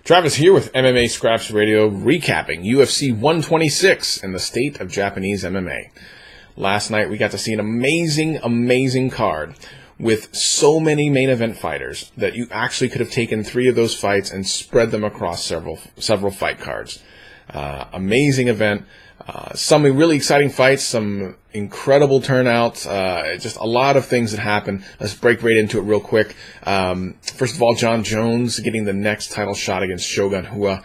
Travis here with MMA Scraps Radio, recapping UFC 126 and the state of Japanese MMA. Last night we got to see an amazing card with so many main event fighters that you actually could have taken 3 of those fights and spread them across several fight cards. Amazing event. Some really exciting fights, some incredible turnouts, just a lot of things that happened. Let's break right into it real quick. First of all, Jon Jones getting the next title shot against Shogun Rua,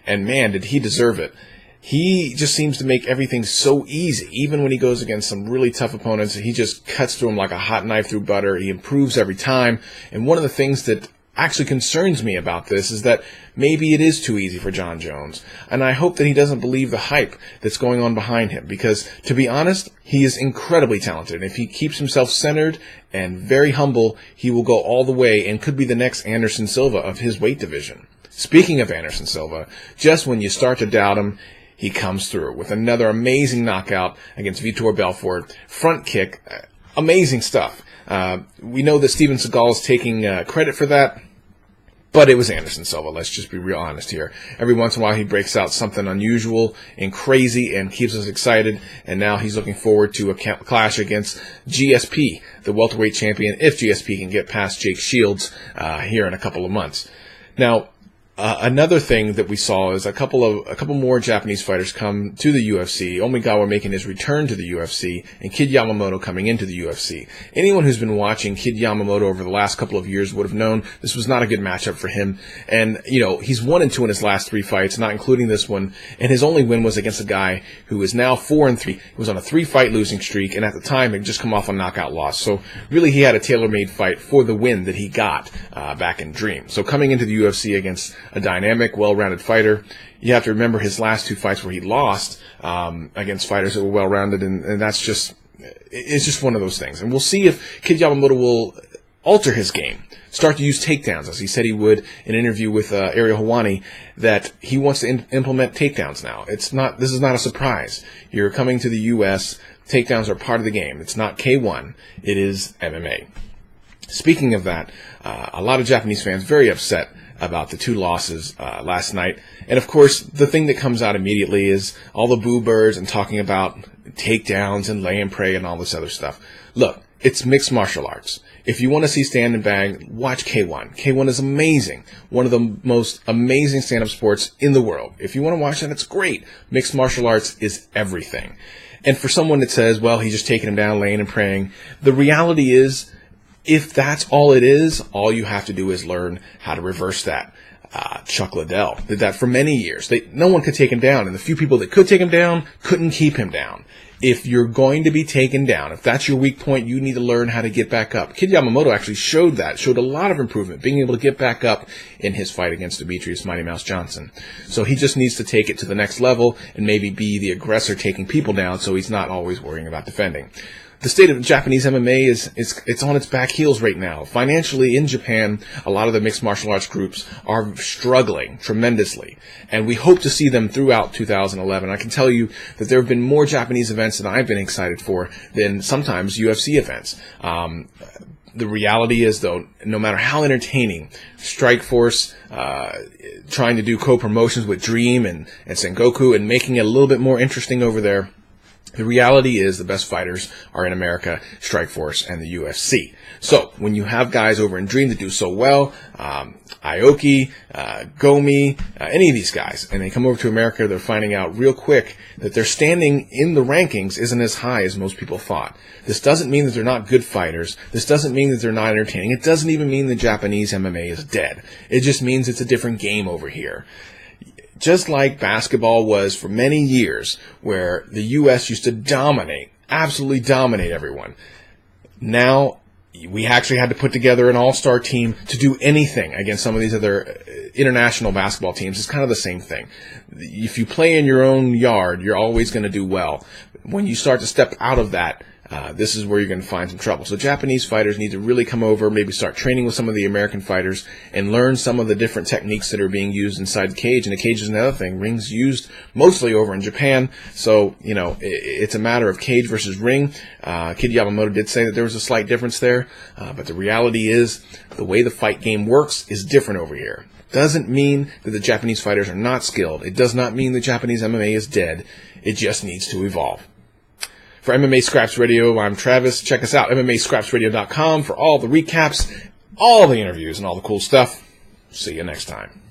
and man, did he deserve it. He just seems to make everything so easy. Even when he goes against some really tough opponents, he just cuts through them like a hot knife through butter. He improves every time, and one of the things that actually concerns me about this is that maybe it is too easy for Jon Jones. And I hope that he doesn't believe the hype that's going on behind him, because to be honest, he is incredibly talented. And if he keeps himself centered and very humble, he will go all the way and could be the next Anderson Silva of his weight division. Speaking of Anderson Silva, just when you start to doubt him, he comes through with another amazing knockout against Vitor Belfort. Front kick, amazing stuff. We know that Steven Seagal is taking credit for that, but it was Anderson Silva. Let's just be real honest here. Every once in a while he breaks out something unusual and crazy and keeps us excited, and now he's looking forward to a clash against GSP, the welterweight champion, if GSP can get past Jake Shields here in a couple of months. Now, another thing that we saw is a couple more Japanese fighters come to the UFC. Omigawa making his return to the UFC, and Kid Yamamoto coming into the UFC. Anyone who's been watching Kid Yamamoto over the last couple of years would have known this was not a good matchup for him. And, he's 1-2 in his last 3 fights, not including this one, and his only win was against a guy who is now 4-3. He was on a 3-fight losing streak, and at the time had just come off a knockout loss. So really he had a tailor-made fight for the win that he got back in Dream. So coming into the UFC against a dynamic, well-rounded fighter. You have to remember his last 2 fights where he lost against fighters that were well-rounded, and it's just one of those things. And we'll see if Kid Yamamoto will alter his game, start to use takedowns, as he said he would in an interview with Ariel Helwani, that he wants to implement takedowns now. This is not a surprise. You're coming to the U.S., takedowns are part of the game. It's not K1, it is MMA. Speaking of that, a lot of Japanese fans very upset about the 2 losses last night. And of course, the thing that comes out immediately is all the boo birds and talking about takedowns and lay and pray and all this other stuff. Look, it's mixed martial arts. If you want to see stand and bang, watch K1. K1 is amazing. One of the most amazing stand-up sports in the world. If you want to watch that, it's great. Mixed martial arts is everything. And for someone that says, well, he's just taking him down, laying and praying, the reality is, if that's all it is, all you have to do is learn how to reverse that. Chuck Liddell did that for many years. No one could take him down, and the few people that could take him down couldn't keep him down. If you're going to be taken down, if that's your weak point, you need to learn how to get back up. Kid Yamamoto actually showed a lot of improvement, being able to get back up in his fight against Demetrius Mighty Mouse Johnson. So he just needs to take it to the next level and maybe be the aggressor taking people down, so he's not always worrying about defending. The state of Japanese MMA it's on its back heels right now. Financially, in Japan, a lot of the mixed martial arts groups are struggling tremendously, and we hope to see them throughout 2011. I can tell you that there have been more Japanese events that I've been excited for than sometimes UFC events. The reality is, though, no matter how entertaining, Strikeforce trying to do co-promotions with Dream and Sengoku and making it a little bit more interesting over there, the reality is the best fighters are in America, Strikeforce, and the UFC. So when you have guys over in Dream that do so well, Aoki, Gomi, any of these guys, and they come over to America, they're finding out real quick that their standing in the rankings isn't as high as most people thought. This doesn't mean that they're not good fighters. This doesn't mean that they're not entertaining. It doesn't even mean that Japanese MMA is dead. It just means it's a different game over here. Just like basketball was for many years, where the U.S. used to dominate, absolutely dominate everyone. Now, we actually had to put together an all-star team to do anything against some of these other international basketball teams. It's kind of the same thing. If you play in your own yard, you're always going to do well. When you start to step out of that, this is where you're going to find some trouble. So Japanese fighters need to really come over, maybe start training with some of the American fighters and learn some of the different techniques that are being used inside the cage. And the cage is another thing. Ring's used mostly over in Japan. So, it's a matter of cage versus ring. Kid Yamamoto did say that there was a slight difference there. But the reality is the way the fight game works is different over here. doesn't mean that the Japanese fighters are not skilled. It does not mean that Japanese MMA is dead. It just needs to evolve. For MMA Scraps Radio, I'm Travis. Check us out, MMAScrapsRadio.com, for all the recaps, all the interviews, and all the cool stuff. See you next time.